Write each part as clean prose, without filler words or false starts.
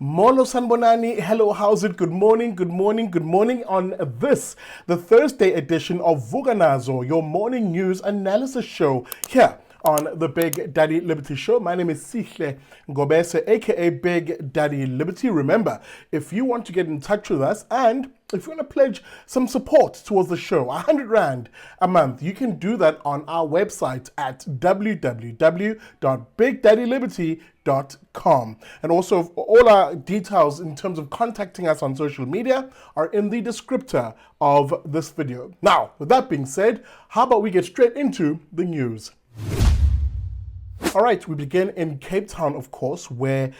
Molo Sanbonani, hello, how's it? Good morning, good morning, good morning on this, the Thursday edition of Vuka Nazo, your morning news analysis show here on the Big Daddy Liberty Show. My name is Sihle Ngobese, aka Big Daddy Liberty. Remember, if you want to get in touch with us and if you want to pledge some support towards the show, 100 Rand a month, you can do that on our website at www.bigdaddyliberty.com. And also, all our details in terms of contacting us on social media are in the descriptor of this video. Now, with that being said, how about we get straight into the news? All right, we begin in Cape Town, of course, where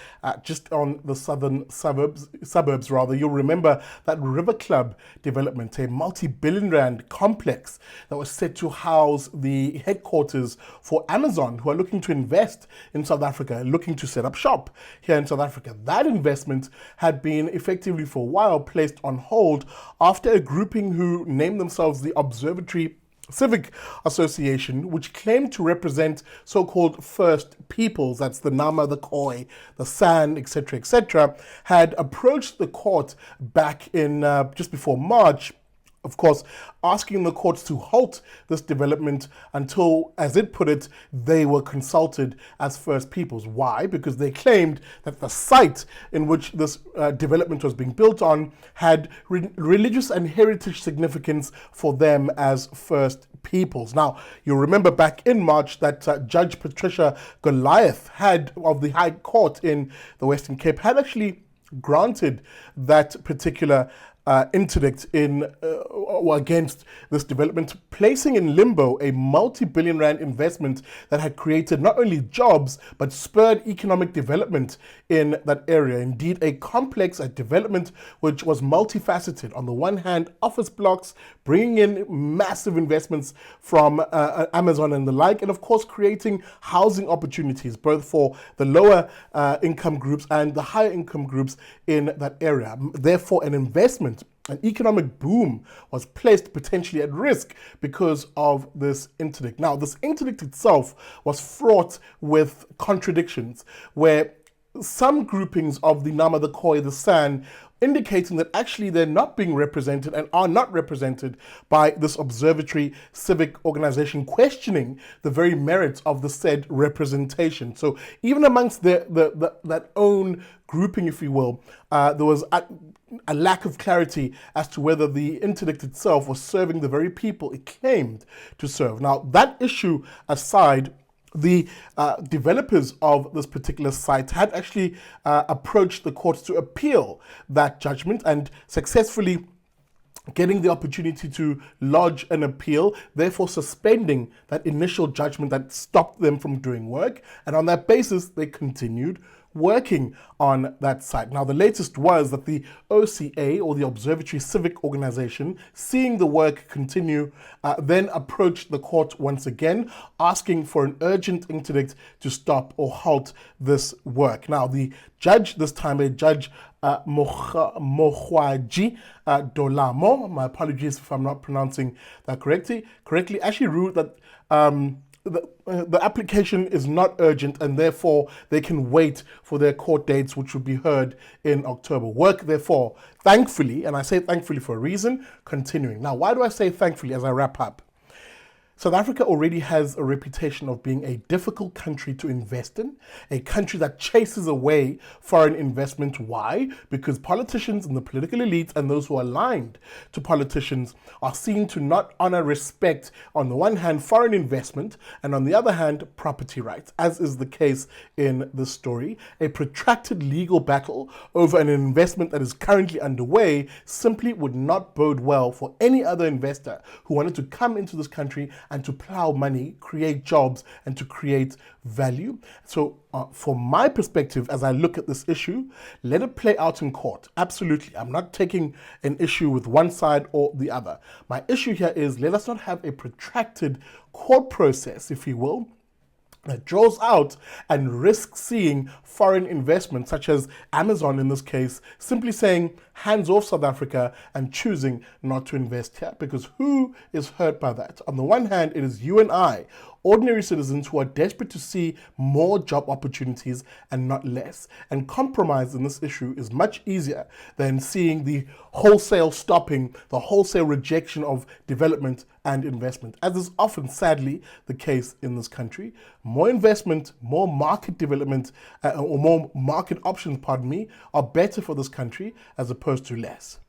just on the southern suburbs, you'll remember that River Club development, a multi-billion rand complex that was set to house the headquarters for Amazon, who are looking to invest in South Africa, looking to set up shop here in South Africa. That investment had been effectively for a while placed on hold after a grouping who named themselves the Observatory Civic Association, which claimed to represent so-called First Peoples, that's the Nama, the Khoi, the San, etc., had approached the court back in just before March, of course, asking the courts to halt this development until, as it put it, they were consulted as First Peoples. Why? Because they claimed that the site in which this development was being built on had religious and heritage significance for them as First Peoples. Now, you'll remember back in March that Judge Patricia Goliath of the High Court in the Western Cape had actually granted that particular interdict against this development, placing in limbo a multi-billion rand investment that had created not only jobs but spurred economic development in that area. Indeed, a complex development which was multifaceted. On the one hand, office blocks, bringing in massive investments from Amazon and the like, and of course creating housing opportunities both for the lower income groups and the higher income groups in that area. Therefore, an economic boom was placed potentially at risk because of this interdict. Now, this interdict itself was fraught with contradictions, where some groupings of the Nama, the Khoi, the San, indicating that actually they're not being represented and are not represented by this observatory civic organization, questioning the very merits of the said representation. So even amongst that own grouping, if you will, there was a lack of clarity as to whether the interdict itself was serving the very people it claimed to serve. Now, that issue aside, the developers of this particular site had actually approached the courts to appeal that judgment and successfully getting the opportunity to lodge an appeal, therefore suspending that initial judgment that stopped them from doing work. And on that basis, they continued working on that site. Now, the latest was that the OCA, or the Observatory Civic Organization, seeing the work continue, then approached the court once again, asking for an urgent interdict to stop or halt this work. Now, the judge, this time a Judge Mohwaji Dolamo, my apologies if I'm not pronouncing that correctly, actually ruled that the application is not urgent and therefore they can wait for their court dates, which will be heard in October. Work, therefore, thankfully, and I say thankfully for a reason, continuing. Now, why do I say thankfully as I wrap up? South Africa already has a reputation of being a difficult country to invest in, a country that chases away foreign investment. Why? Because politicians and the political elite and those who are aligned to politicians are seen to not honor, respect, on the one hand, foreign investment, and on the other hand, property rights, as is the case in this story. A protracted legal battle over an investment that is currently underway simply would not bode well for any other investor who wanted to come into this country and to plow money, create jobs, and to create value. So from my perspective, as I look at this issue, let it play out in court. Absolutely. I'm not taking an issue with one side or the other. My issue here is, let us not have a protracted court process, if you will, that draws out and risks seeing foreign investment, such as Amazon in this case, simply saying hands off South Africa and choosing not to invest here. Because who is hurt by that? On the one hand, it is you and I, ordinary citizens who are desperate to see more job opportunities and not less. And compromise in this issue is much easier than seeing the wholesale stopping, the wholesale rejection of development and investment, as is often, sadly, the case in this country. More investment, more market development, or more market options, pardon me, are better for this country as opposed to less.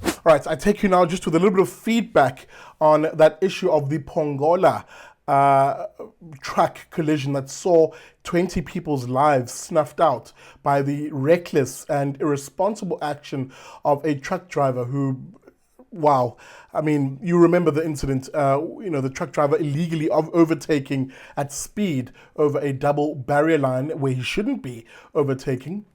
All right, I take you now just with a little bit of feedback on that issue of the Pongola truck collision that saw 20 people's lives snuffed out by the reckless and irresponsible action of a truck driver who, wow, I mean, you remember the incident, the truck driver illegally overtaking at speed over a double barrier line where he shouldn't be overtaking,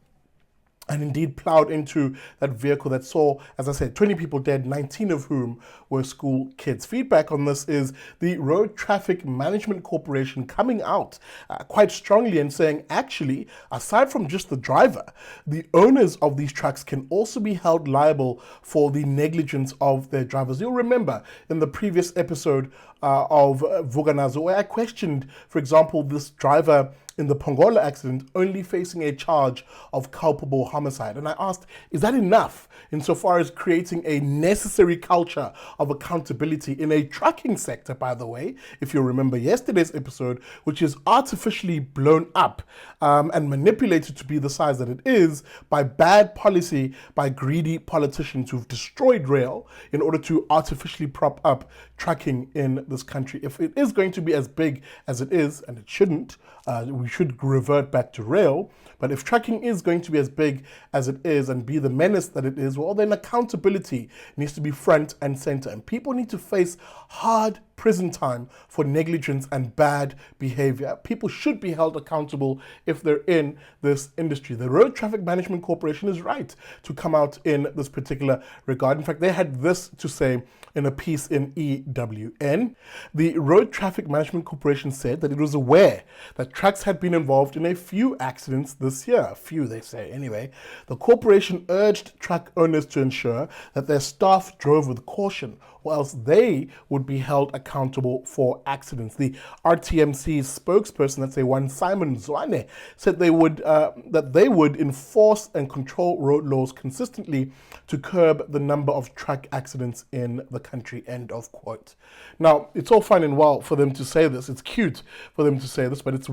and indeed plowed into that vehicle that saw, as I said, 20 people dead, 19 of whom were school kids. Feedback on this is the Road Traffic Management Corporation coming out quite strongly and saying, actually, aside from just the driver, the owners of these trucks can also be held liable for the negligence of their drivers. You'll remember in the previous episode of Vuka Nazo, where I questioned, for example, this driver in the Pongola accident only facing a charge of culpable homicide. And I asked, is that enough insofar as creating a necessary culture of accountability in a trucking sector, by the way, if you remember yesterday's episode, which is artificially blown up and manipulated to be the size that it is by bad policy, by greedy politicians who've destroyed rail in order to artificially prop up trucking in this country. If it is going to be as big as it is, and it shouldn't, we should revert back to rail. But if trucking is going to be as big as it is and be the menace that it is, well, then accountability needs to be front and center. And people need to face hard prison time for negligence and bad behavior. People should be held accountable if they're in this industry. The Road Traffic Management Corporation is right to come out in this particular regard. In fact, they had this to say in a piece in EWN. The Road Traffic Management Corporation said that it was aware that trucks had been involved in a few accidents this year. A few, they say, anyway. The corporation urged truck owners to ensure that their staff drove with caution, or else they would be held accountable for accidents. The RTMC's spokesperson, that's a one Simon Zwane, said that they would enforce and control road laws consistently to curb the number of truck accidents in the country, end of quote. Now, it's all fine and well for them to say this. It's cute for them to say this, but there's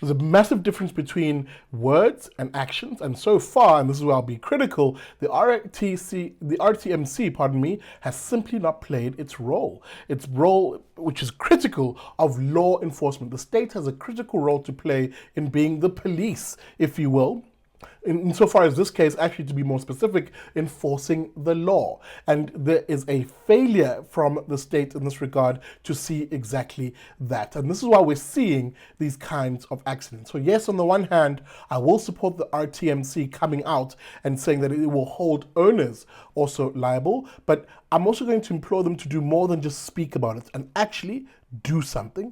a massive difference between words and actions, and so far, and this is where I'll be critical, the RTMC, pardon me, has simply not played its role, which is critical of law enforcement. The state has a critical role to play in being the police, if you will, insofar as this case, actually to be more specific, enforcing the law. And there is a failure from the state in this regard to see exactly that. And this is why we're seeing these kinds of accidents. So yes, on the one hand, I will support the RTMC coming out and saying that it will hold owners also liable, but I'm also going to implore them to do more than just speak about it and actually do something.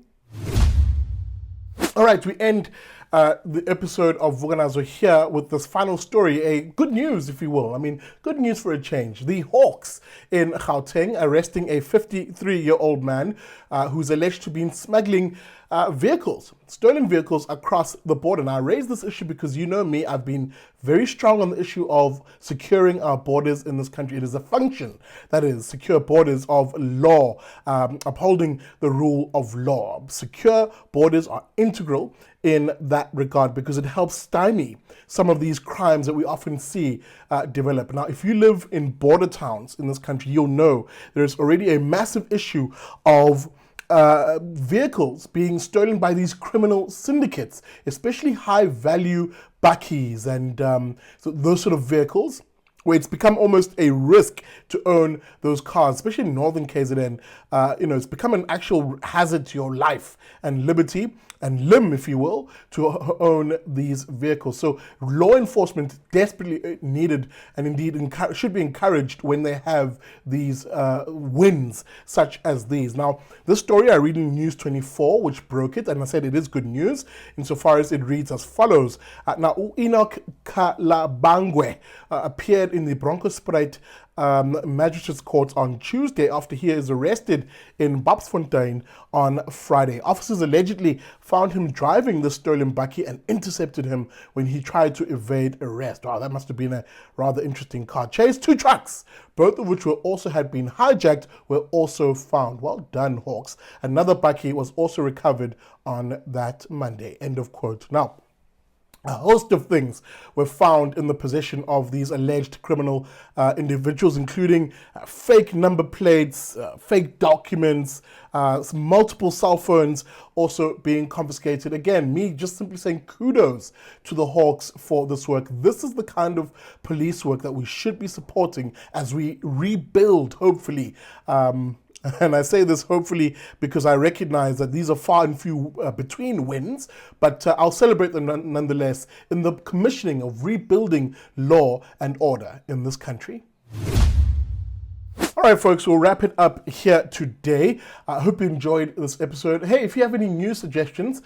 All right, we end the episode of Vuka Nazo here with this final story, a good news, if you will. I mean, good news for a change. The Hawks in Gauteng arresting a 53-year-old man who's alleged to be smuggling stolen vehicles across the border. Now, I raise this issue because you know me, I've been very strong on the issue of securing our borders in this country. It is a function, that is, secure borders of law, upholding the rule of law. Secure borders are integral in that regard because it helps stymie some of these crimes that we often see develop. Now, if you live in border towns in this country, you'll know there's already a massive issue of vehicles being stolen by these criminal syndicates, especially high-value bakkies and so those sort of vehicles, where it's become almost a risk to own those cars, especially in northern KZN. It's become an actual hazard to your life and liberty and limb, if you will, to own these vehicles. So law enforcement desperately needed and indeed should be encouraged when they have these wins such as these. Now, this story I read in News 24, which broke it, and I said it is good news insofar as it reads as follows. Now, Enoch Kalabangwe appeared in the Bronco Sprite Magistrates Court on Tuesday after he is arrested in Babsfontein on Friday. Officers allegedly found him driving the stolen bakkie and intercepted him when he tried to evade arrest. Wow, that must have been a rather interesting car chase. 2 trucks, both of which had been hijacked, were also found. Well done, Hawks. Another bakkie was also recovered on that Monday. End of quote. Now, a host of things were found in the possession of these alleged criminal individuals, including fake number plates, fake documents, multiple cell phones also being confiscated. Again, me just simply saying kudos to the Hawks for this work. This is the kind of police work that we should be supporting as we rebuild, hopefully, and I say this hopefully because I recognize that these are far and few between wins, but I'll celebrate them nonetheless in the commissioning of rebuilding law and order in this country. All right, folks, we'll wrap it up here today. I hope you enjoyed this episode. Hey, if you have any news suggestions,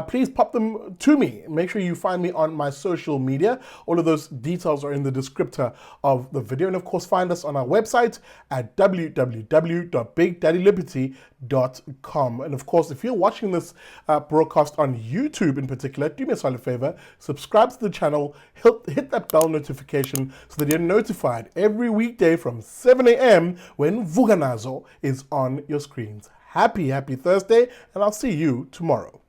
please pop them to me. Make sure you find me on my social media. All of those details are in the descriptor of the video. And of course, find us on our website at www.bigdaddyliberty.com. And of course, if you're watching this broadcast on YouTube in particular, do me a solid favor, subscribe to the channel, hit that bell notification so that you're notified every weekday from 7 a.m. when Vuka Nazo is on your screens. Happy Thursday, and I'll see you tomorrow.